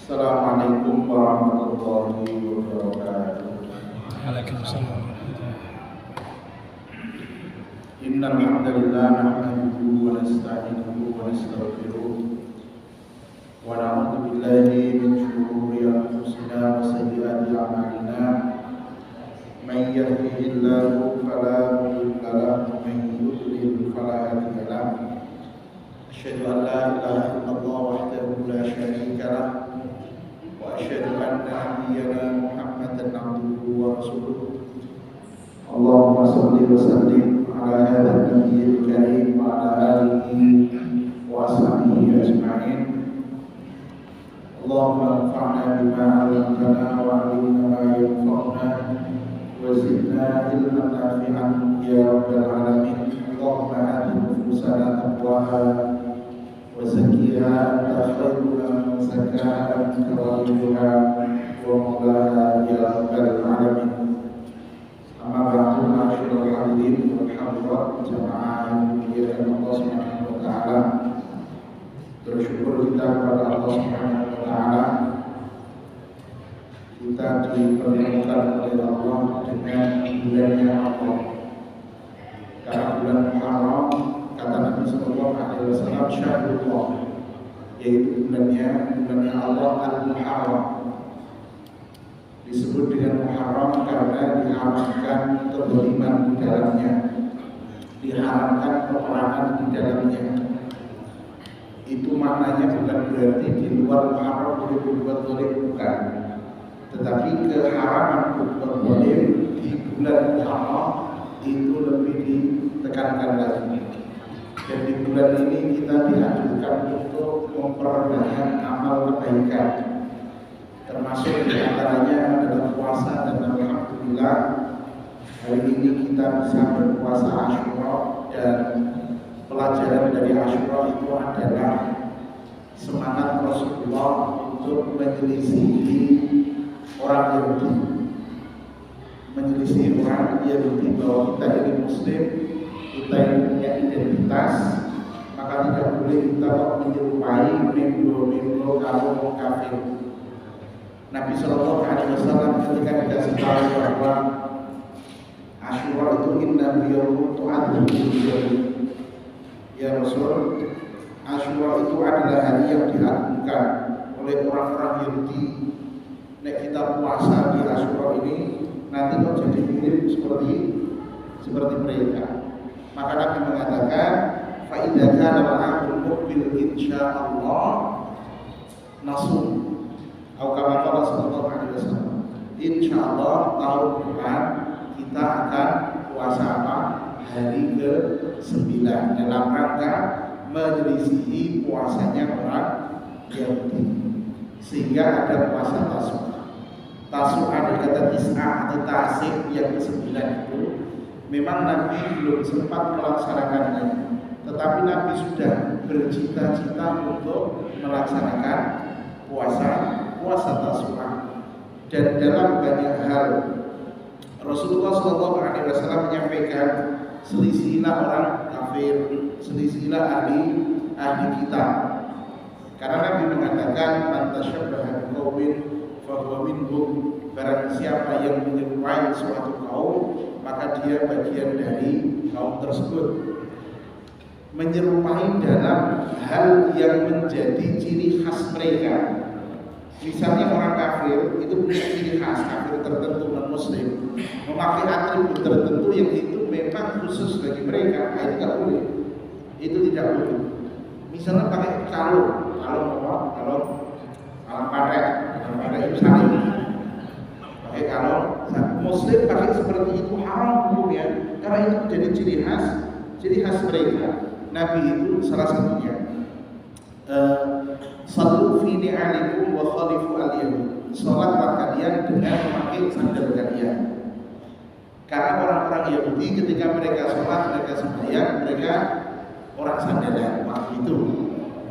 Assalamualaikum warahmatullahi wabarakatuh. Waalaikumsalam. Innal hamdalillah nahmaduhu wa nasta'inuhu wa nastaghfiruh wa na'udzu billahi min shururi anfusina wa sayyiati a'malina. May yahdihillahu fala mudilla lahu wa may yudlil fala hadiya lahu. Asyhadu an la ilaha illallah wahdahu la syarika lah wa asyhadu anna nabiyyana Muhammadan abduhu wa rasuluh. Allahumma shalli wa sallim ala hadzal nabiyil karim wa ala alihi wa ashabihi ajma'in. Allahumma anfa'na bima 'allamtana wa 'allimna ma yanfa'una wa zidna ilman nafi'an ya rabbal alamin. Allahumma ati nufusana taqwaha wa zakkiha anta khairu man zakkaha anta waliyuha wa mawlaha ya rabbal alamin. Amma ba'du, ma'asyiral hadirin wal hadirat jamaah yang dimuliakan Allah Subhanahu wa taala. Bersyukur kita kepada Allah Subhanahu wa taala, kita dipertemukan oleh Allah dengan bulannya Allah. Karena bulan Muharram, kata Nabi sallallahu alaihi wasallam, syahrullah, yaitu bulannya Allah Al-Muharram. Disebut dengan Muharram karena diharamkan kezaliman di dalamnya, diharamkan peperangan di dalamnya. Itu maknanya bukan berarti di luar Muharram boleh berbuat zalim, bukan. Tetapi keharaman berbuat zalim di bulan Muharram itu lebih ditekankan lagi. Dan di bulan ini kita dianjurkan untuk memperbanyak amal kebaikan. Termasuk di antaranya adalah puasa, dan alhamdulillah hari ini kita bisa berpuasa Asyura, dan pelajaran dari Asyura itu adalah semangat Rasulullah untuk menyelisihi orang Yahudi, bahwa kita ini Muslim, kita ini punya identitas, maka tidak boleh kita menyerupai minggu-minggu kaum kafir. Nabi Shallallahu Alaihi Wasallam ketika dikasih tahu bahwa Asyura itu inna biyawmu tu'adhu, ya Rasul, Asyura itu adalah hari yang diagungkan oleh orang-orang Yahudi. Nek kita puasa di Asyura ini nanti kok jadi mirip seperti mereka. Maka Nabi mengatakan, fa idza kana al-amru muqbil insyaallah nasum. Kama qala sallallahu alaihi wasallam, insyaallah tahun depan kita akan puasa apa? Hari ke-9 dalam rangka menyelisihi puasanya orang Yahudi. Sehingga ada puasa Tasu'a dari kata tis'ah atau tasik yang ke-9 itu memang Nabi belum sempat melaksanakannya, tetapi Nabi sudah bercita-cita untuk melaksanakan puasa Tasu'a. Dan dalam banyak hal Rasulullah SAW menyampaikan, selisihilah orang kafir, selisihilah ahli kita. Karena Nabi mengatakan, man tasyabbaha biqaumin fahuwa minhum. Barang siapa yang menyerupai suatu kaum, maka dia bagian dari kaum tersebut. Menyerupai dalam hal yang menjadi ciri khas mereka. Misalnya orang kafir itu punya ciri khas, kafir tertentu non-muslim memakai atribut tertentu yang itu memang khusus bagi mereka, itu tidak boleh. Itu tidak boleh. Misalnya pakai kalung pakai itu saling pakai kalung. Muslim pakai seperti itu haram hukumnya, karena itu menjadi ciri khas mereka. Nabi itu salah satunya. Sallu fi ni'alikum wa khalifu al-yahud. Salatlah kalian dengan memakai sandal kalian. Karena orang-orang Yahudi ketika mereka sholat, mereka sembahyang, mereka orang sandalan waktu itu,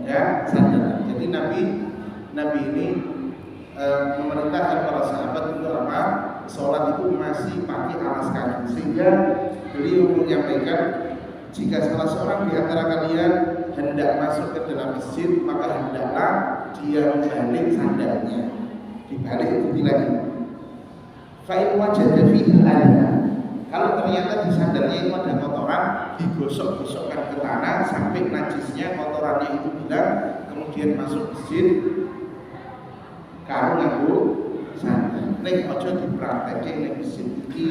ya sandalan. Jadi Nabi ini memerintahkan para sahabat untuk apa? Sholat itu masih pakai alas kaki, sehingga beliau menyampaikan, jika salah seorang di antara kalian hendak masuk ke dalam masjid, maka hendaklah dia membalik sandalnya. Dibalik itu lagi. Fa'in wajada fihi adha. Kalau ternyata di sandalnya itu ada kotoran, digosok-gosokkan ke tanah sampai najisnya kotorannya itu hilang, kemudian masuk masjid karo nganggo sandal. Nek aja dipraktekke ning masjid iki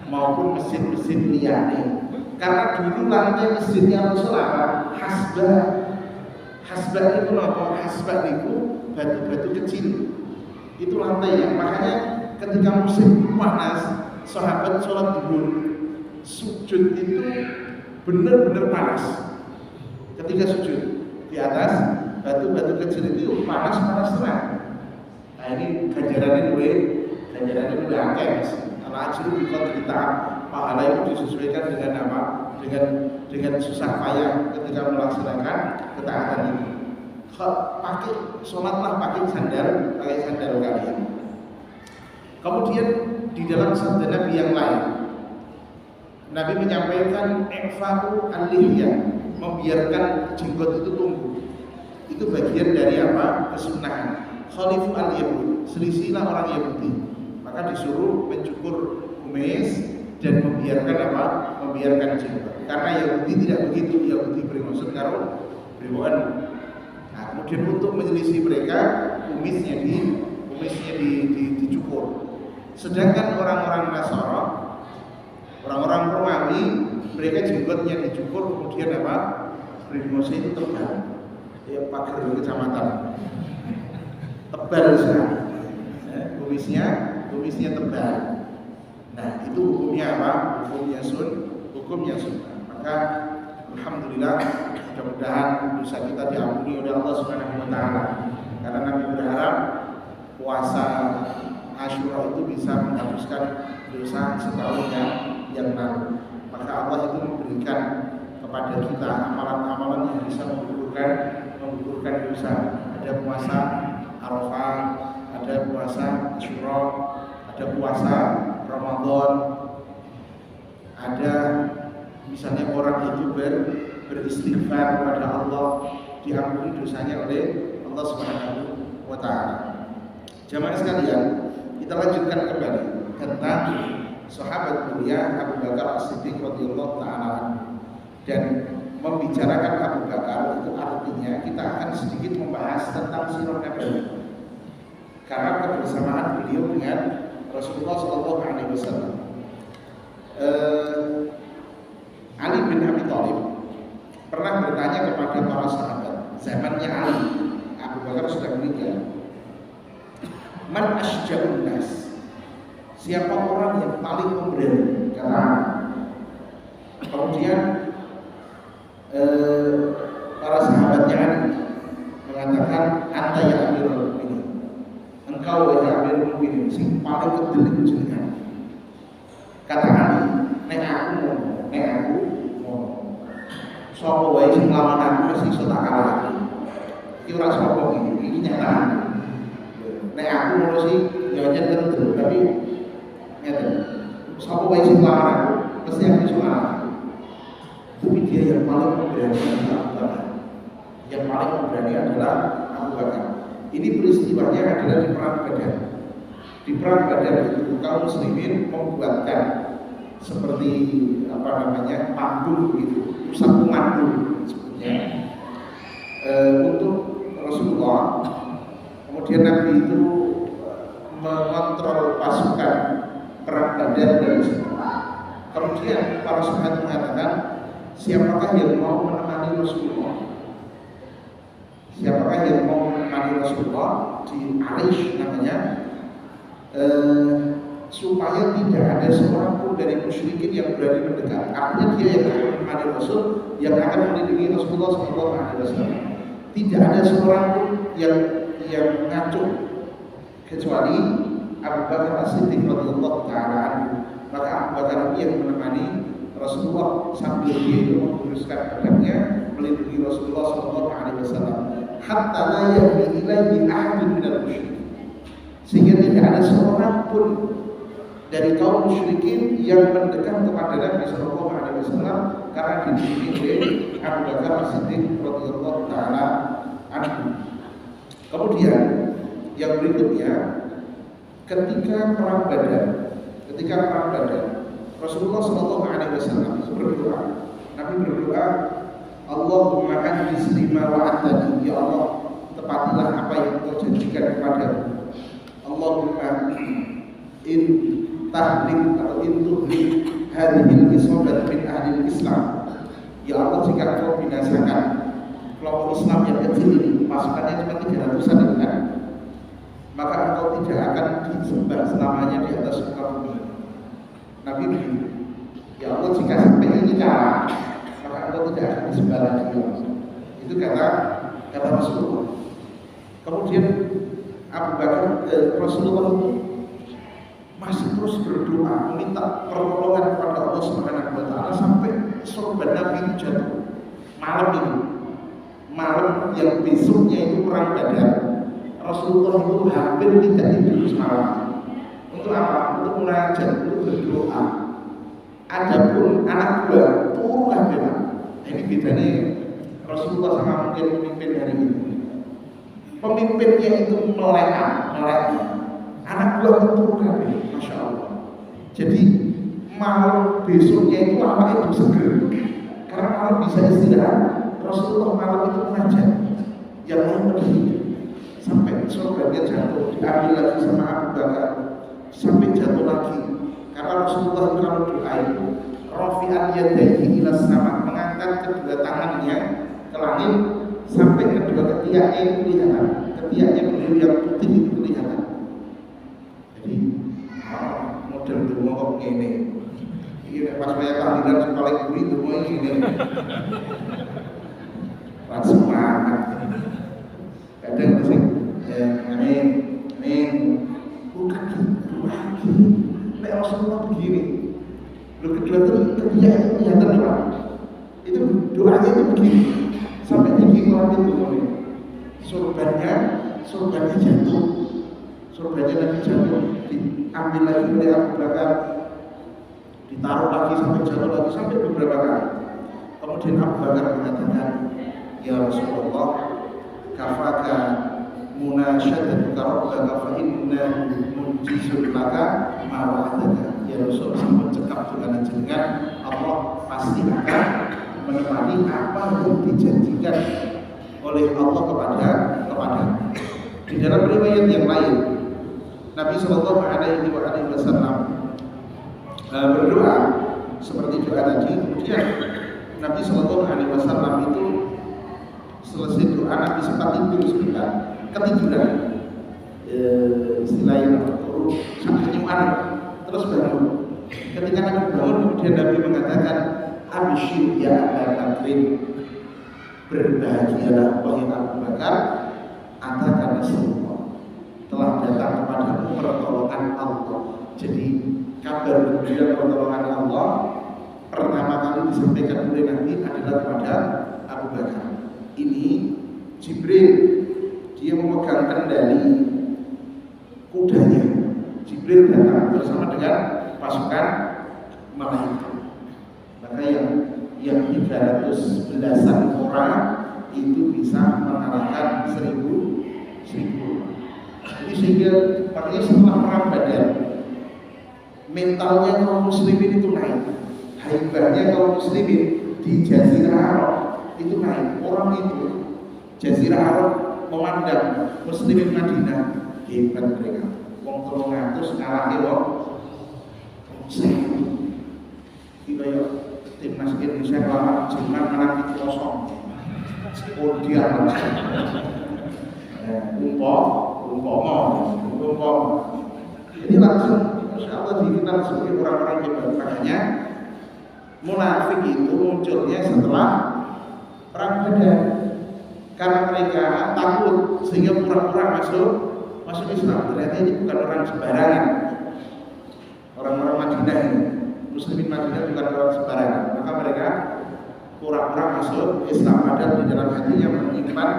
maupun masjid-masjid liyane. Karena dulu lantai masjidnya Rasul apa? Hasbah itu apa? Hasbah itu batu-batu kecil. Itu lantainya. Makanya ketika musim panas, sahabat sholat duhur, sujud itu benar-benar panas. Ketika sujud di atas batu-batu kecil itu panas tenang. Nah ini ganjarannya dua akeh. Kalau ajru bikot kita pahala itu disesuaikan dengan apa? Dengan susah payah ketika melaksanakan ketaatan itu. Pakai sholatlah pakai sandal kalian. Kemudian di dalam sabda Nabi yang lain, Nabi menyampaikan ifa'u al-lihyah, membiarkan jenggot itu tumbuh. Itu bagian dari apa? Kesunahan. Khalifu al-yahud, selisilah orang Yahudi. Maka disuruh mencukur kumis dan membiarkan apa? Membiarkan jenggot. Karena Yahudi tidak begitu, Yahudi bermaksud karo beribuan. Nah, kemudian untuk menyelisih mereka kumisnya dicukur. Sedangkan orang-orang Nasara, orang-orang Romawi, mereka jenggotnya dicukur, kemudian apa? Bermaksud itu tebal. Ya pagar kecamatan. Tebal sekali. Kumisnya tebal. Nah, itu hukumnya apa? Hukumnya sunnah. Maka alhamdulillah, mudah-mudahan dosa kita diampuni oleh Allah Subhanahu wa taala. Karena Nabi berharap puasa Asyura itu bisa menghapuskan dosa setahun yang lalu. Maka Allah itu memberikan kepada kita amalan-amalan yang bisa menggugurkan dosa. Ada puasa Arafah, ada puasa Asyura, ada puasa Ramadan, ada misalnya orang itu beristighfar kepada Allah, diampuni dosanya oleh Allah Subhanahu wa taala. Jamaah sekalian, kita lanjutkan kembali tentang sahabat mulia Abu Bakar As-Siddiq radhiyallahu taala. Dan membicarakan Abu Bakar itu artinya kita akan sedikit membahas tentang sirah Nabi. Karena kebersamaan beliau dengan Rasulullah sallallahu alaihi wasallam. Ali bin Abi Thalib pernah bertanya kepada para sahabat zamannya Ali. Abu Bakar sudah meninggal. Man asja'un nas, siapa orang yang paling pemberani, kata. Kemudian para sahabatnya mengatakan anta ya amirul mukminin, engkau ya amirul mukminin, sing paling kedelik jenengan. Kata Ali, nek aku mau sapa wae sing lawan aku mesti iso tak kalahake. Iki ora sapa iki nyata. Nek aku ngono sih ya nyen tentu, tapi ngeten. Sapa wae sing lawan aku mesti aku iso kalahake. Tapi dia yang paling berani adalah Abu Bakar. Ini peristiwanya adalah di perang Badar. Di perang Badar itu kaum muslimin membuatkan seperti panggung gitu, pusat pemandu sebetulnya untuk Rasulullah. Kemudian Nabi itu mengontrol pasukan perang Badar dari situ. Kemudian para sahabat mengatakan, siapakah yang mau menemani Rasulullah? Siapakah yang mau menemani Rasulullah di Arish namanya, supaya tidak ada seorang pun dari musyrikin yang berani mendekat. Artinya dia yang akan menemani Rasul, yang akan melindungi Rasulullah SAW. Tidak ada seorang pun yang ngaco kecuali Abu Bakar As-Siddiq radhiyallahu taala anhu. Maka Abu Bakar yang menemani Rasulullah sambil dia itu meluruskan pedangnya melindungi Rasulullah SAW. Hatta la yahmi ilaihi ahadun minal musyrikin, sehingga tidak ada seorang pun dari kaum musyrikin yang mendekat kepada Nabi Sallallahu Alaihi Wasallam karena dibimbing oleh Abu Bakar As-Siddiq radhiyallahu taala anhu. Kemudian yang berikutnya, ketika perang Badar, Rasulullah Sallallahu Alaihi Wasallam berdoa. Nabi berdoa, Allahumma anjis lima wa'adtani, ya Allah, tepatilah apa yang Engkau janjikan kepadaku. Allahumma in tahlik atau in tuhlik hadhil isobat min ahlil Islam, ya Allah, jika Engkau binasakan kelompok Islam yang kecil ini, pasukannya cuma 300-an ini kan, maka Engkau tidak akan disembah selamanya di atas muka bumi. Nabi begitu, ya Allah, jika sampai ini kalah, maka Engkau tidak akan disembah lagi. Itu kata Rasulullah. Kemudian Abu Bakar Rasulullah masih terus berdoa meminta pertolongan kepada Allah Subhanahu wa taala sampai sorban Nabi itu jatuh. Malam yang besoknya itu perang Badar, Rasulullah itu hampir tidak tidur semalam. Untuk apa? Untuk munajat, untuk berdoa. Adapun anak buah turunlah memang. Ini bedanya Rasulullah sama mungkin pemimpin hari ini. Pemimpinnya itu melek. Anak buah itu turunlah, masya Allah. Jadi malam besoknya itu awalnya itu seger, karena malam bisa istirahat. Rasulullah malam itu munajat, yang mau pergi sampai sorbannya jatuh, diambil lagi sama Abu Bakar, sampai jatuh lagi. Karena Rasulullah itu kalau doa itu rafi'an yadayhi ila sama, mengangkat kedua tangannya ke langit sampai kedua ketiaknya itu kelihatan. Ketiaknya beliau yang putih itu kelihatan. Jadi model donga kok ngene. Iki pas saya tahlilan paling gurih donga iki ngene. Pas semangat. Kadang sing amin bukan gitu lagi. Nek Rasulullah begini, lu kedua ketiak itu kelihatan Pak. Itu doanya itu begini, sampai tinggi orang itu ngomong. Sorbannya jatuh, sorbannya lagi jatuh, diambil lagi oleh Abu Bakar, ditaruh lagi sampai jatuh lagi sampai beberapa kali. Kemudian Abu Bakar mengatakan, ya Rasulullah, kafaka munasyadatuka rabbaka fa innahu munjizun laka ma wa'adaka. Ya Rasul, sambut cekap dengan jenengan, Allah pasti akan menepati apa yang dijanjikan oleh Allah kepada. Di dalam riwayat yang lain, Nabi Sallallahu Alaihi Wasallam berdoa seperti doa tadi. Kemudian Nabi Sallallahu Alaihi Wasallam itu selesai doa, Nabi sempat tidur sebentar, ketiduran, istilahnya kenyuan, terus bangun. Ketika Nabi bangun, kemudian Nabi mengatakan, Absyir ya Abu Bakrin, berbahagialah wahai Abu Bakar, karena semua telah datang kepadamu pertolongan Allah. Jadi kabar gembira pertolongan Allah pertama kali disampaikan oleh Nabi adalah kepada Abu Bakar. Ini Jibril, dia memegang kendali kudanya. Jibril datang bersama dengan pasukan malaikat. Maka yang 311 orang itu bisa mengalahkan 1000. Jadi sehingga makanya setelah perang Badar, mentalnya kaum muslimin itu naik, haibahnya kaum muslimin di Jazirah Arab itu naik. Orang itu Jazirah Arab memandang muslimin Madinah hebat mereka. Wong 300 ngalahi wong 1000. Kita ya timnas Indonesia lawan Jerman menang 0-0. Oh dia umpama. Jadi langsung Masya Allah dikenal sebagai orang-orang hebat. Makanya munafik itu munculnya setelah perang Badar, karena mereka takut sehingga pura-pura masuk Islam. Ternyata ini bukan orang sembarangan. Orang-orang Madinah ini, muslimin Madinah bukan orang sembarangan. Maka mereka pura-pura masuk Islam, padahal di dalam hatinya menyimpan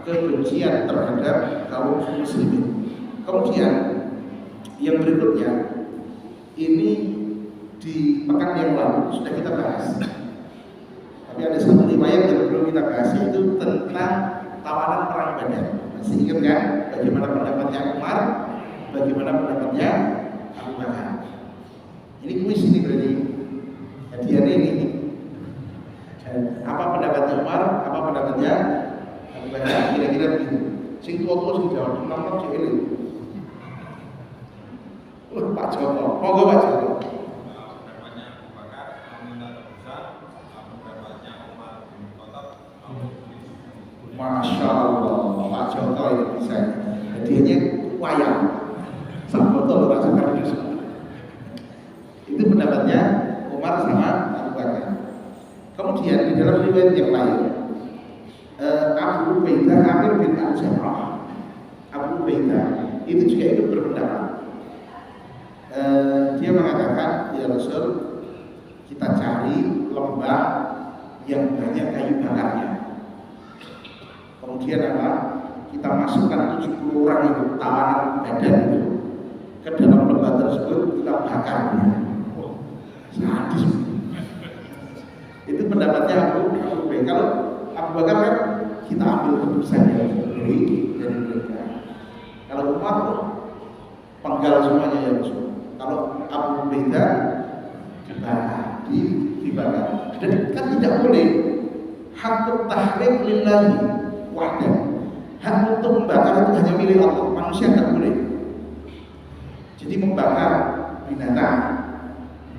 kebencian terhadap kaum muslimin. Kemudian yang berikutnya ini di pekan yang lalu sudah kita bahas. Tapi ada satu riwayat yang belum kita bahas, itu tentang tawanan perang Badar. Masih ingat kan? Bagaimana pendapatnya Umar, bagaimana pendapatnya Abu Bakar. Ini kuis ini berarti. Hadiahnya ini. Apa pendapatnya Umar, apa pendapatnya Abu Bakar? Kira-kira begitu. Sing tua-tua sing jawab, nomor cek ini. Pak Joko, monggo Pak Joko. Masya Allah, Pak Joko ini bisa. Hadiahnya wayang. Sang botol rasa kardus. Itu pendapatnya Umar sama Abu Bakar. Kemudian di dalam riwayat yang lain, Abu Ubaidah Amir bin Al-Jarrah, Abu Ubaidah itu juga itu berpendapat. Dia mengatakan, ya Rasul, kita cari lembah yang banyak kayu bakarnya. Kemudian apa? Kita masukkan 70 orang itu, tawanan badan itu ke dalam lembah tersebut, kita bakar. Sadis. Itu pendapatnya Abu Bakar. Kalau Abu Bakar kan kita ambil keputusan dari mereka. Kalau Umar penggal semuanya ya Rasul. Kalau Abu Bakar dibakar. Dan kan tidak boleh hakut tahrim lillahi wahdah. Hak untuk membakar itu hanya milik Allah, manusia tidak boleh. Jadi membakar binatang,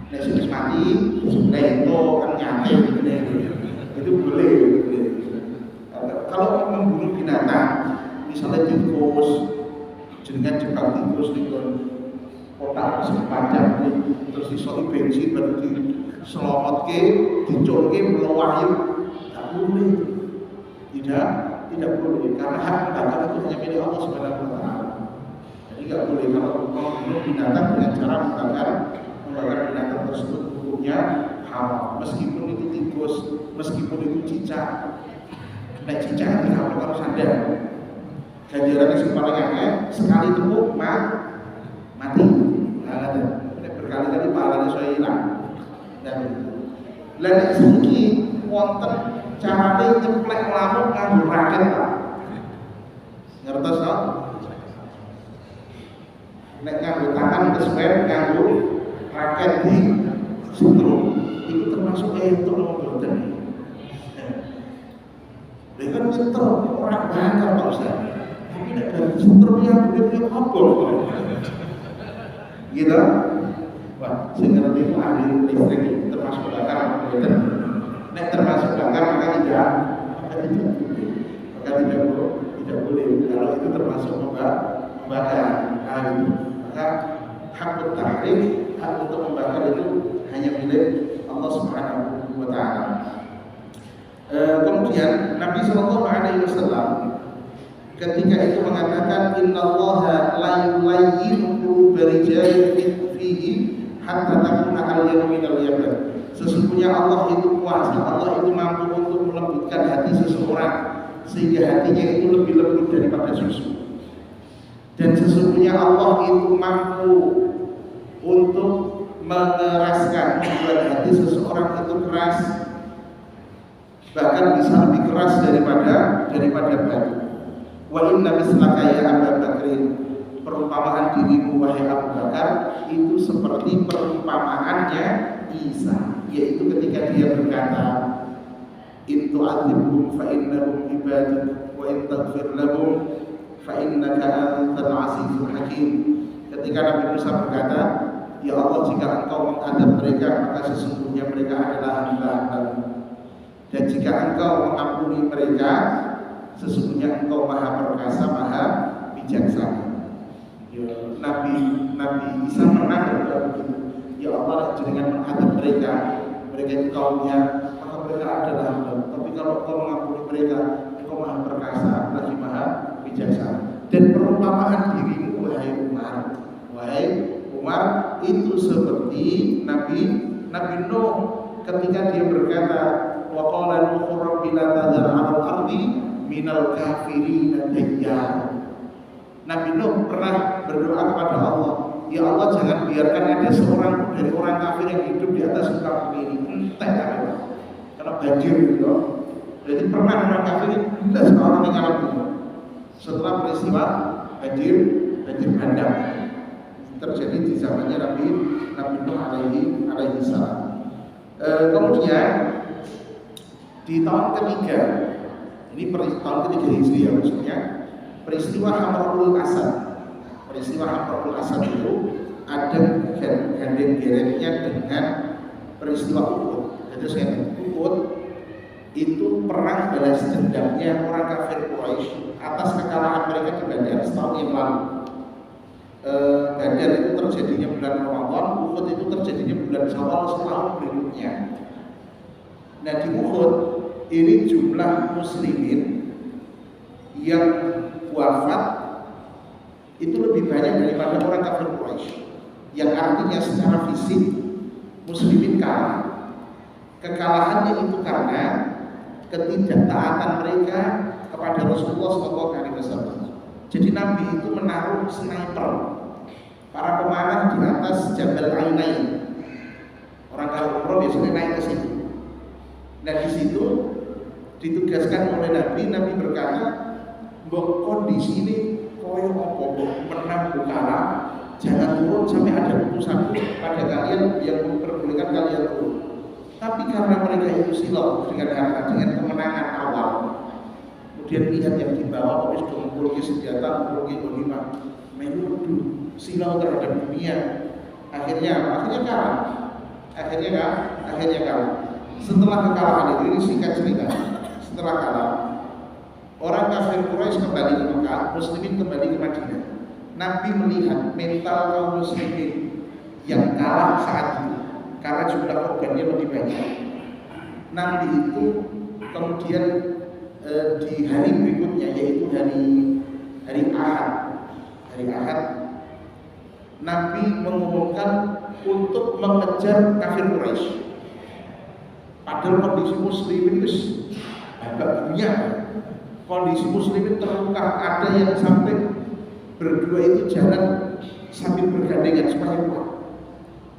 nasi mati, sebelah itu kan nyate itu boleh. Kalau membunuh binatang, misalnya tikus, jenengan jebak tikus di kotak sepanjang terus disoli bensin baru diselomotke, dicolke melawahi, tidak boleh. Tidak boleh, karena hak membakar itu hanya milik Allah Subhanahu wa Ta'ala. Jadi tidak boleh kalau membunuh binatang dengan cara membakar binatang tersebut, hukumnya haram. Meskipun itu tikus, meskipun itu cicak. Nah cicak itu harus sadar. Ganjarannya yang paling akeh sekali tepuk mati. Nah, berkali-kali pahalanya saya hilang. Dan lain segi wonten carane nyeplek lamuk nganggo raket Pak. Ngertos to? Nek nganggo tangan kesper nganggo raket di setrum itu termasuk itu mboten. Lha kan setrum orang bakar Pak Ustaz. Tapi nek dari setrum yang boleh apa? Gitu. Wah, sing ngerti ahli listrik termasuk bakar mboten. Nek termasuk bakar maka tidak boleh kalau itu termasuk membakar. Maka hak tahrim, hak untuk membakar itu hanya milik Allah Subhanahu wa Ta'ala. Kemudian Nabi Shallallahu Alaihi Wasallam ketika itu mengatakan innallaha la yulayyiru barijain fihi hatta takuna al-yamin al-yaman. Sesungguhnya Allah itu kuasa, Allah itu mampu untuk melembutkan hati seseorang sehingga hatinya itu lebih lembut daripada susu. Dan sesungguhnya Allah itu mampu untuk mengeraskan, membuat hati seseorang itu keras, bahkan bisa lebih keras daripada batu. Wa inna mislaka ya Abu Bakrin, perumpamaan dirimu wahai Abu Bakar itu seperti perumpamaannya Isa, yaitu ketika dia berkata in tu'adzibhum fa innahum ibaduk wa in taghfir lahum fa innaka antal azizul hakim. Ketika Nabi Musa berkata, ya Allah, jika engkau mengadab mereka maka sesungguhnya mereka adalah hamba-Hamba-Mu, dan jika engkau mengampuni mereka sesungguhnya engkau maha perkasa, maha bijaksana. Ya, Nabi Isa pernah berkata begitu, ya Allah, dengan menghadap mereka itu kaumnya, maka mereka adalah hamba. Tapi kalau engkau mengampuni mereka, engkau maha perkasa, lagi maha bijaksana. Dan perumpamaan dirimu wahai Umar itu seperti Nabi Nuh ketika dia berkata, wa qala Nuh rabbi la tadhar 'alal ardi minal kafirin dayyar. Nabi Nuh pernah berdoa kepada Allah, ya Allah jangan biarkan ada seorang dari orang kafir yang hidup di atas muka bumi ini. Entek ya, karena banjir gitu. Jadi pernah orang kafir tidak seorang yang ngalamin. Setelah peristiwa banjir bandang terjadi di zamannya Nabi Nuh alaihi salam. Kemudian di tahun ketiga, ini tahun ketiga Hijri ya maksudnya, peristiwa Hamrul Asad. Peristiwa Hamrul Asad itu ada gandeng-gandengnya dengan peristiwa Uhud. Jadi saya Uhud itu perang balas dendamnya orang kafir Quraisy atas kekalahan mereka di Badar setahun yang lalu. Badar itu terjadinya bulan Ramadan, Uhud itu terjadinya bulan Syawal setahun berikutnya. Nah di Uhud ini jumlah muslimin yang wafat itu lebih banyak daripada orang kafir Quraisy, yang artinya secara fisik muslimin kalah. Kekalahannya itu karena ketidaktaatan mereka kepada Rasulullah SAW. Jadi Nabi itu menaruh sniper, para pemanah di atas Jabal Ainain. Orang kalau umroh biasanya naik ke situ. Nah di situ ditugaskan oleh Nabi berkata, "Mbok kondisi ini koyo apa menang kalah, jangan turun sampai ada putusan pada kalian yang memperbolehkan kalian turun." Tapi karena mereka itu silau dengan harta, dengan kemenangan awal, kemudian lihat yang dibawa oleh sudah memiliki senjata, memiliki ghanimah, melu silau terhadap dunia. Akhirnya kalah. Akhirnya kalah. Setelah kekalahan itu, ini singkat cerita. Setelah kalah, orang kafir Quraisy kembali ke Mekah, muslimin kembali ke Madinah. Nabi melihat mental kaum muslimin yang kalah saat itu karena jumlah korbannya lebih banyak. Nabi itu kemudian di hari berikutnya, yaitu hari Ahad, Nabi mengumumkan untuk mengejar kafir Quraisy. Padahal kondisi muslimin itu agak dunia. Kondisi muslimin terluka, ada yang sampai berdua itu jalan sambil bergandengan supaya kuat.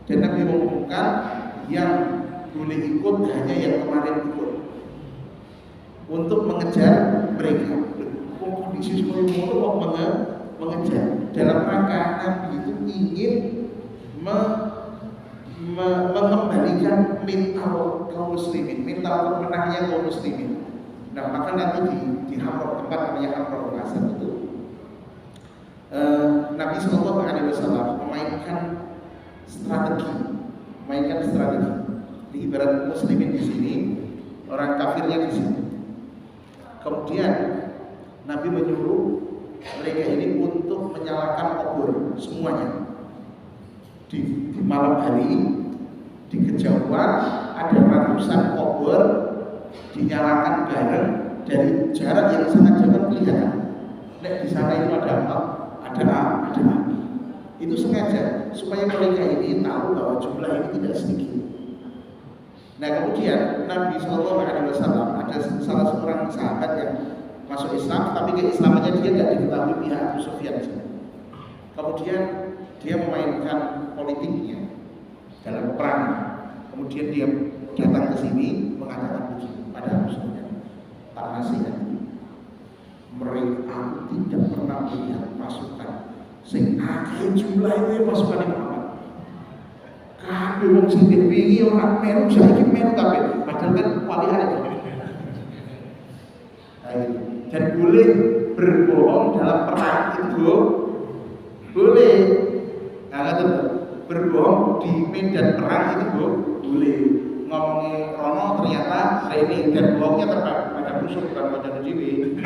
Dan Nabi mengumumkan yang boleh ikut hanya yang kemarin ikut untuk mengejar mereka. Kondisi seperti itu mengejar dalam rangka Nabi itu ingin mengembalikan mental kaum muslimin, mental pemenangnya kaum muslimin. Nah maka nanti di Hamrul, tempat namanya Hamrul Asad itu Nabi SAW memainkan strategi. Di ibarat muslimin di sini, orang kafirnya di sini. Kemudian Nabi menyuruh mereka ini untuk menyalakan obor semuanya. Di malam hari, di kejauhan ada ratusan obor dinyalakan bareng dari jarak yang sangat jauh kelihatan. Nek di sana itu ada api. Itu sengaja supaya mereka ini tahu bahwa jumlah ini tidak sedikit. Nah kemudian Nabi SAW ada salah seorang sahabat yang masuk Islam, tapi keislamannya dia tidak diketahui pihak Abu Sufyan. Kemudian dia memainkan politiknya dalam perang. Kemudian dia datang ke sini mengatakan begini pada Abu Sufyan, "Tak nasihat, mereka tidak pernah melihat pasukan sing akeh jumlahnya pasukan Muhammad. Kabeh wong sing dipingi ora melu saiki melu kabeh, padahal kan walian." Dan boleh berbohong dalam perang itu boleh. Nah, berbohong di medan perang itu boleh. Ngomongin Rono ternyata ini, dan bohongnya pada musuh bukan pada diri.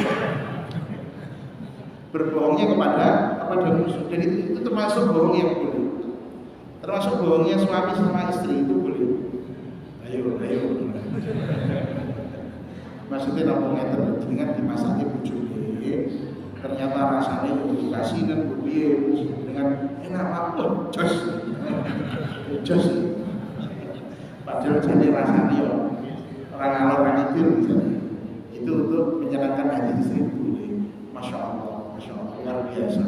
Berbohongnya kepada musuh, dan itu termasuk bohong yang boleh. Termasuk bohongnya suami sama istri itu boleh. Ayo. Maksudnya ngomongnya dengan dimasaknya bujurnya, ternyata rasanya dikasih dan berbiaya dengan enak banget, jos. Padahal jadi rasanya orang alor orang itu misalnya, itu untuk menyenangkan hati istri boleh. Masya Allah luar biasa.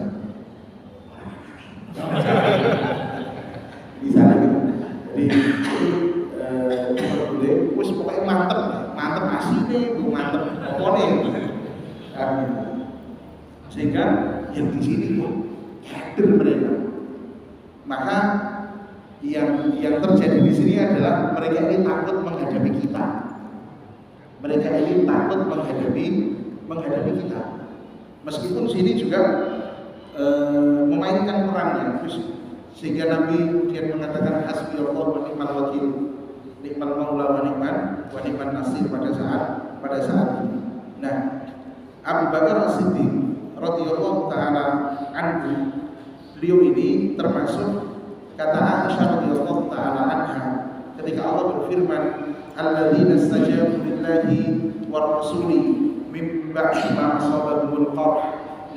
pokoknya mantep, mantep aslinya, mantep pokoknya. Sehingga yang di sini tuh kader mereka. Maka yang terjadi di sini adalah mereka ini takut menghadapi kita. Mereka ini takut menghadapi kita. Meskipun sini juga memainkan perannya, sehingga Nabi kemudian mengatakan hasbiyallahu wa ni'mal wakil, ni'mal maula wa ni'man nasir pada saat ini. Nah, Abu Bakar As-Siddiq radhiyallahu taala anhu, beliau ini termasuk kata Aisyah radhiyallahu taala anha ketika Allah berfirman alladzina istajabu lillahi war rasuli min ba'di ma asabahumul qarh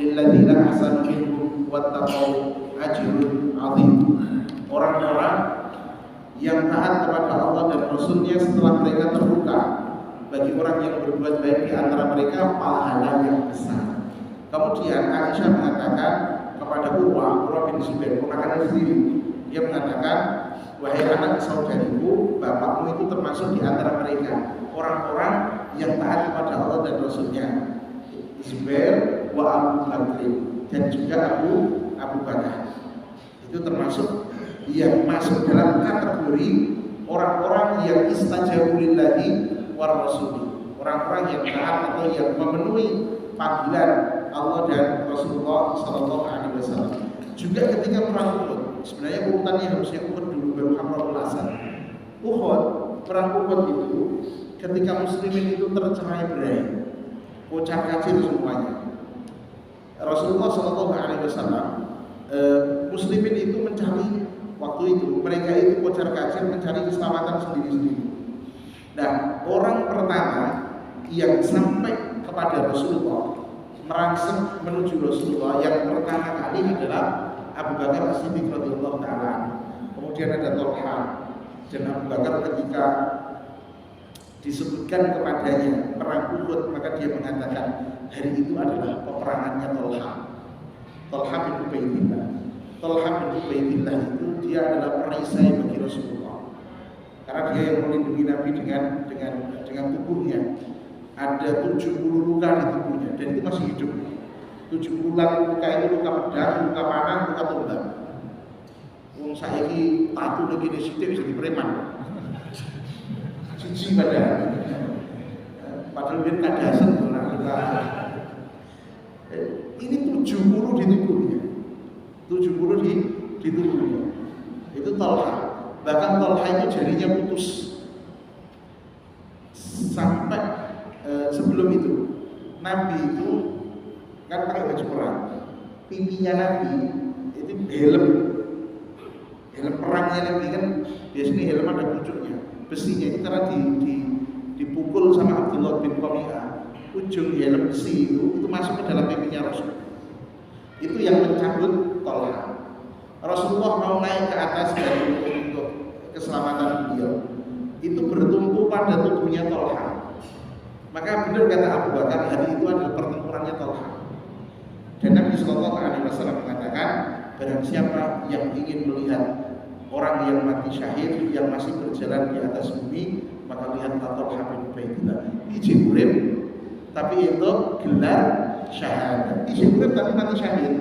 lilladzina ahsanu minhum wattaqau ajrun 'adzim. Orang-orang yang taat kepada Allah dan Rasulnya setelah mereka terluka, bagi orang yang berbuat baik di antara mereka pahala yang besar. Kemudian Aisyah mengatakan kepada Urwah bin Zubair, ponakannya sendiri, dia mengatakan, wahai anak saudariku, bapakmu itu termasuk di antara mereka orang-orang yang taat kepada Allah dan Rasulnya, Zubair wa Abu Bakr, dan juga Abu Bakar. Itu termasuk yang masuk dalam kategori orang-orang yang istajabu lillahi war rasuli, orang-orang yang taat atau yang memenuhi panggilan Allah dan Rasulullah sallallahu alaihi wasallam. Juga ketika perang Uhud, sebenarnya urutannya harusnya Uhud dulu baru Hamraul Asad. Uhud, perang Uhud itu ketika muslimin itu tercerai-berai, kocar-kacir semuanya. Rasulullah sallallahu alaihi wasallam, muslimin itu mencari waktu itu, mereka itu kocar-kacir mencari keselamatan sendiri-sendiri. Nah, orang pertama yang sampai kepada Rasulullah, merangsek menuju Rasulullah yang pertama kali adalah Abu Bakar As-Siddiq radhiyallahu taala. Kemudian ada Thalha, dan Abu Bakar ketika disebutkan kepadanya perang Uhud, maka dia mengatakan hari itu adalah peperangannya Thalha. Thalha bin Ubaidillah. Thalha bin Ubaidillah itu dia adalah perisai bagi Rasulullah. Karena dia yang melindungi Nabi dengan tubuhnya. Ada 70 luka di tubuhnya dan itu masih hidup. 70 luka itu luka pedang, luka panah, luka tombak. Wong saiki tatu lagi di situ bisa dipreman. Cici padahal dia kadasan luka. Ini 70 di tubuhnya. 70 di tubuhnya. Itu Thalha. Bahkan Thalha itu jarinya putus. Sampai sebelum itu Nabi itu kan pakai baju perang, pipinya Nabi itu helm perangnya Nabi kan biasanya helm ada pucuknya, besinya itu karena dipukul sama Abdullah bin Qami'ah, ujung helm besi itu masuk ke dalam pipinya Rasul. Itu yang mencabut Thalha. Rasulullah mau naik ke atas dari untuk keselamatan beliau, itu bertumpu pada tubuhnya Thalha. Maka benar kata Abu Bakar, hari itu adalah pertempurannya Thalha. Dan Nabi Sallallahu Alaihi Wasallam mengatakan, barang siapa yang ingin melihat orang yang mati syahid yang masih berjalan di atas bumi, maka lihatlah Thalha bin Ubaidillah. Ijin urip, tapi itu gelar syahadat. Ijin urip tapi mati syahid.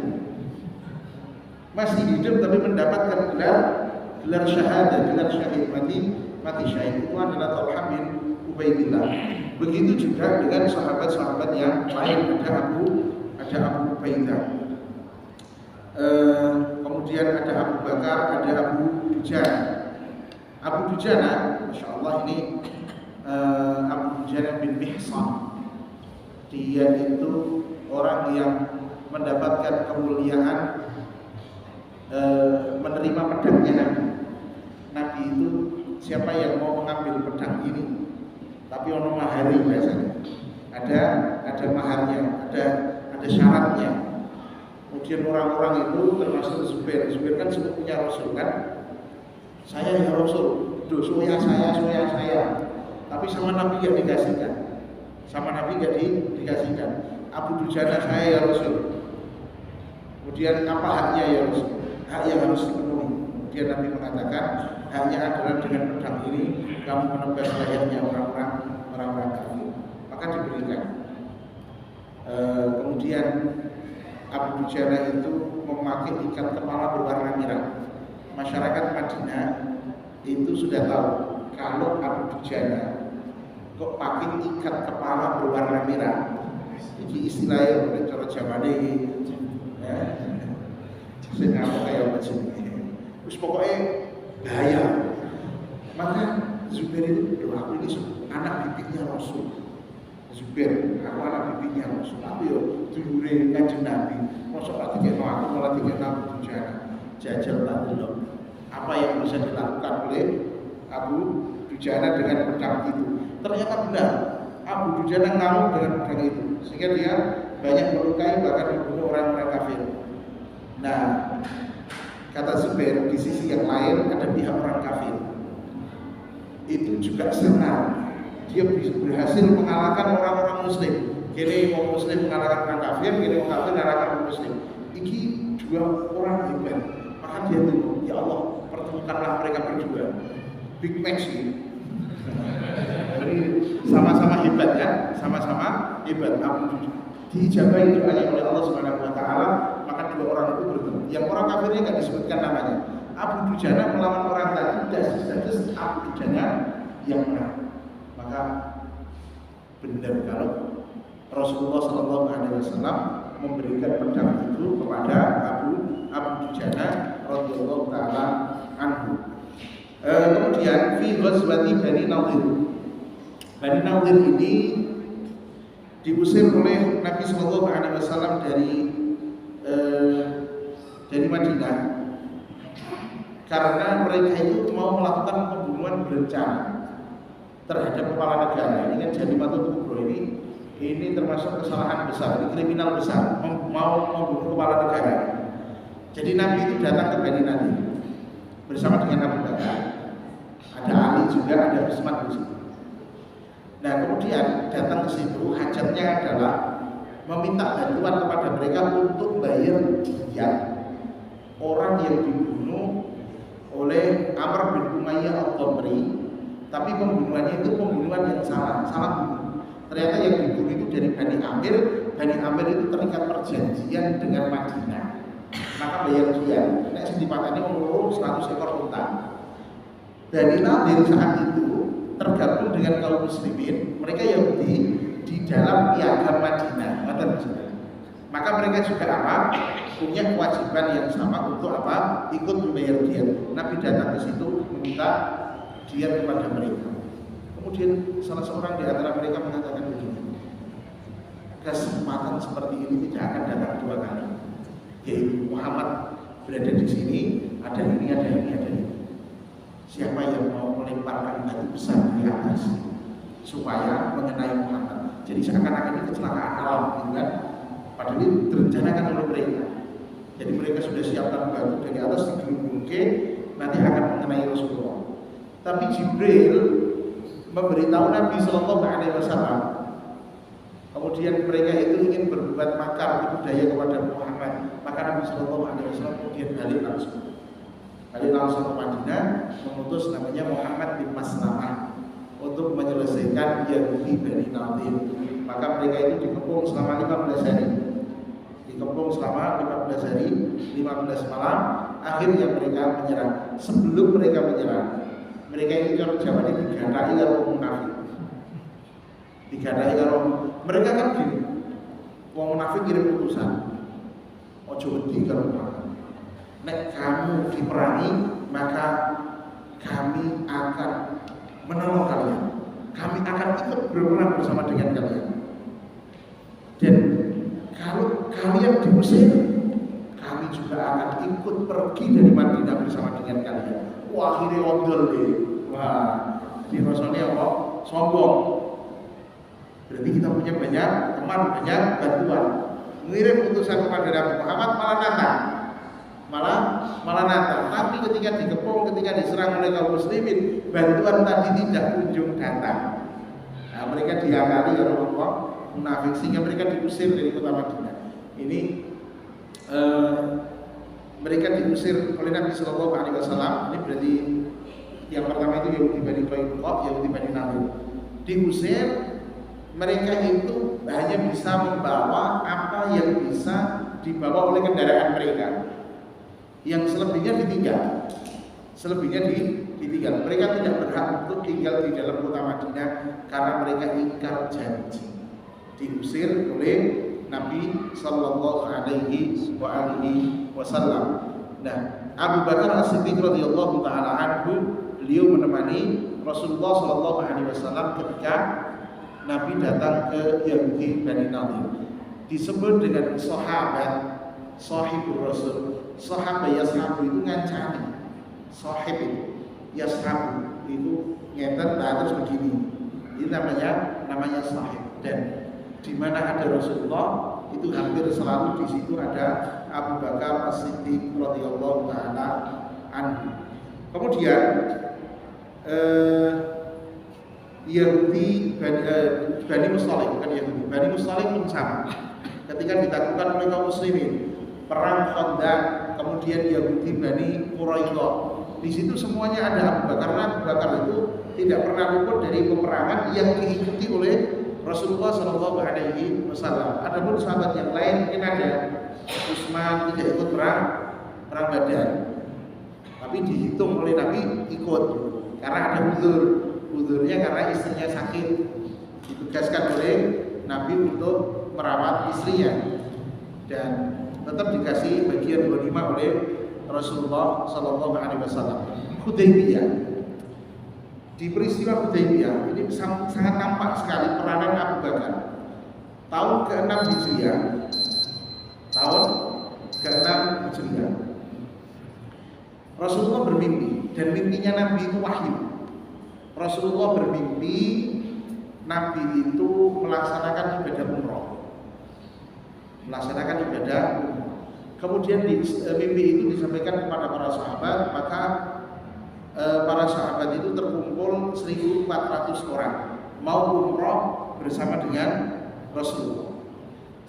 Masih hidup tapi mendapatkan gelar syahadat, gelar syahid, mati syahid. Itu adalah Thalha bin Ubaidillah. Begitu juga dengan sahabat-sahabat yang lain, ada Abu Ubaidah, kemudian ada Abu Bakar, ada Abu Dujana. Abu Dujana, Masya Allah ini Abu Dujana bin Mihsan. Dia itu orang yang mendapatkan kemuliaan menerima pedangnya Nabi. Nabi itu siapa yang mau mengambil pedang ini, tapi ono mahari biasanya. Ada maharnya, ada syaratnya. Kemudian orang-orang itu termasuk Zubair kan sepupunya Rasul kan. Saya ya Rasul, soya saya. Tapi sama Nabi gak dikasihkan. Abu Dujana saya ya Rasul. Kemudian apa haknya ya Rasul? Hak yang harus dipenuhi. Kemudian Nabi mengatakan, hanya adalah dengan pedang ini kamu menebas lehernya orang-orang kafir. Maka diberikan. Kemudian Abu Dujana itu memakai ikat kepala berwarna merah. Masyarakat Madinah itu sudah tahu kalau Abu Dujana kok pakai ikat kepala berwarna merah. Ini istilahnya oleh cara zaman ini, ya. Saya nggak kayak macam ini. Terus pokoknya bahaya. Maka Zubair itu doa, aku ini anak bibitnya Rasul. Zubair, aku anak bibitnya Rasul. Aku yo dulure Kanjeng Nabi. Mosok lagi kena aku malah dikena Abu Dujana. Jajal tak delok. Apa yang bisa dilakukan oleh Abu Dujana dengan pedang itu? Ternyata benar. Abu Dujana ngamuk dengan pedang itu, sehingga dia banyak melukai bahkan membunuh orang-orang kafir. Nah, kata Zubair, di sisi yang lain ada pihak orang kafir. Itu juga senang. Dia berhasil mengalahkan orang-orang muslim. Kini orang muslim mengalahkan orang kafir, kini orang kafir mengalahkan orang muslim. Ini dua orang hebat. Maka dia tuh, ya Allah, pertemukanlah mereka berdua. Big match ini. Jadi sama-sama hebat ya, sama-sama hebat. Diijabahi doanya oleh Allah Subhanahu Wa Taala, maka dua orang itu bertemu. Yang orang kafirnya nggak disebutkan namanya. Abu Dujana melawan orang tadi, das Abu Dujana yang menang. Maka benar kalau Rasulullah SAW memberikan pedang itu kepada Abu Dujana radhiyallahu taala anhu. Kemudian fi ghazwati Bani Nadir. Bani Nadir ini diusir oleh Nabi SAW dari Madinah karena mereka itu mau melakukan pembunuhan berencana terhadap kepala negara. Ini kan Jarimatul Kubro ini termasuk kesalahan besar, ini kriminal besar, mau membunuh kepala negara. Jadi Nabi itu datang ke Bani Nadir bersama dengan Abu Bakar, ada Ali juga, ada Utsman di situ. Nah kemudian datang ke situ, hajatnya adalah meminta bantuan kepada mereka untuk bayar diyat orang yang dibunuh oleh Amr bin Umayyah al-Qamri, tapi pembunuhannya itu pembunuhan yang salah bunuh. Ternyata yang dibunuh itu dari Bani Amir. Bani Amir itu terikat perjanjian dengan Madinah, maka bayar diyat. Nek sing dipateni wong 100 ekor unta. Bani Nadir saat itu tergabung dengan kaum muslimin, mereka Yahudi di dalam piagam Madinah. Maka mereka juga apa? Punya kewajiban yang sama untuk apa? Ikut membayar diyat. Nabi datang ke situ meminta diyat kepada mereka. Kemudian salah seorang di antara mereka mengatakan begini, kesempatan seperti ini tidak akan datang dua kali. Yaitu Muhammad berada di sini, ada ini, ada ini, ada ini. Siapa yang mau melemparkan batu besar di atas supaya mengenai Muhammad? Jadi seakan-akan ini kecelakaan alam, gitu kan? Padahal ini direncanakan oleh mereka. Jadi mereka sudah siapkan batu dari atas digelung-gelungke, nanti akan mengenai Rasulullah. Tapi Jibril memberitahu Nabi SAW. Kemudian mereka itu ingin berbuat makar, tipu daya kepada Muhammad. Maka Nabi SAW kemudian balik langsung ke Madinah, mengutus namanya Muhammad bin Maslamah untuk menyelesaikan Yahudi Bani Nadir. Maka mereka itu dikepung selama 15 hari. Dikepung selama 15 hari, 15 malam. Akhirnya mereka menyerah. Sebelum mereka menyerah, mereka itu kalau Jawa ini digadai karo munafik. Digadai karo mereka kan gini. Wong munafik kirim utusan. Ojo wedi karo Muhammad. Nek kamu diperangi, maka kami akan menolong kalian. Kami akan ikut berperang bersama dengan kalian. Dan kalau kalian diusir, kami juga akan ikut pergi dari Madinah bersama dengan kalian. Wah, akhirnya ondol deh. Wah, di Rasulnya apa? Sombong. Berarti kita punya banyak teman, banyak bantuan. Mengirim utusan kepada Nabi Muhammad malah nantang. Tapi ketika dikepung, ketika diserang oleh kaum muslimin, bantuan tadi tidak kunjung datang. Nah, mereka diakali oleh Allah munafik sehingga mereka diusir dari kota Madinah. Ini mereka diusir oleh Nabi SAW. Ini berarti Yang pertama itu Yahudi Bani Qainuqa, Yahudi Bani Nadir. Diusir, mereka itu hanya bisa membawa apa yang bisa dibawa oleh kendaraan mereka. Yang selebihnya ditinggal. Ditinggal. Mereka tidak berhak untuk tinggal di dalam kota Madinah karena mereka ingkar janji. Diusir oleh Nabi Sallallahu Alaihi Wasallam. Nah, Abu Bakar As-Siddiq radhiyallahu taala anhu, beliau menemani Rasulullah Sallallahu Alaihi Wasallam ketika Nabi datang ke Yahudi Bani Nadir. Disebut dengan sahabat, sahibur Rasul. Sahabat yashabu itu ngancani. Sahib itu yashabu itu ngeten, nah terus begini. Ini namanya sahib. Dan di mana ada Rasulullah itu hampir selalu di situ ada Abu Bakar As-Siddiq radhiyallahu taala anhu. Kemudian Yahudi Bani Mustalik, bukan Yahudi, Bani Mustalik pun sama. Ketika ditaklukkan oleh kaum muslimin, perang Khandaq, kemudian Yahudi Bani Quraidah, di situ semuanya ada Abu Bakar. Karena Abu Bakar itu tidak pernah luput dari peperangan yang diikuti oleh Rasulullah Shallallahu Alaihi Wasallam. Adapun sahabat yang lain mungkin ada Utsman tidak ikut perang Badar, tapi dihitung oleh Nabi ikut karena ada uzurnya karena istrinya sakit, ditugaskan oleh Nabi untuk merawat istrinya dan tetap dikasih bagian ghanimah oleh Rasulullah Shallallahu Alaihi Wasallam. Hudaybiyah, di peristiwa Hudaybiyah ini sangat tampak sekali peranan Abu Bakar. Tahun ke-6 Hijriah, Rasulullah bermimpi, dan mimpinya Nabi itu wahyu. Rasulullah bermimpi Nabi itu melaksanakan ibadah umroh. Kemudian di mimpi itu disampaikan kepada para sahabat, maka para sahabat itu terkumpul 1.400 orang mau umroh bersama dengan Rasulullah.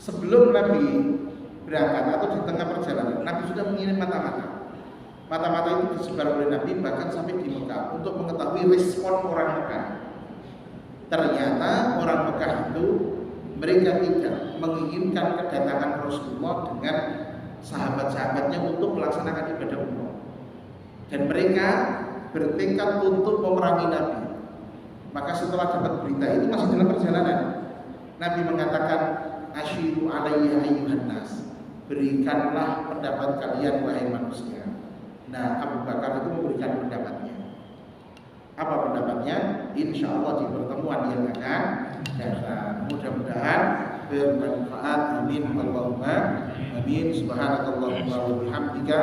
Sebelum Nabi berangkat atau di tengah perjalanan, Nabi sudah mengirim mata-mata. Mata-mata itu disebar oleh Nabi bahkan sampai di Mekah untuk mengetahui respon orang Mekah. Ternyata orang Mekah itu mereka tidak menginginkan kedatangan Rasulullah dengan sahabat-sahabatnya untuk melaksanakan ibadah umroh. Dan mereka bertekad untuk memerangi Nabi. Maka setelah dapat berita itu masih dalam perjalanan, Nabi mengatakan, "Asyiru alayya ayyuhan nas." Berikanlah pendapat kalian wahai manusia. Nah, Abu Bakar itu memberikan pendapatnya. Apa pendapatnya? Insya Allah di pertemuan yang akan datang. Mudah-mudahan bermanfaat. Amin. Allahumma amin. Subhanakallahumma wa bihamdika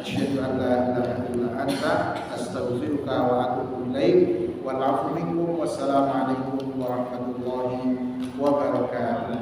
asyhadu an la ilaha illa anta astaghfiruka wa atubu ilaik. Wal 'afwu minkum. Wassalamualaikum warahmatullahi wabarakatuh.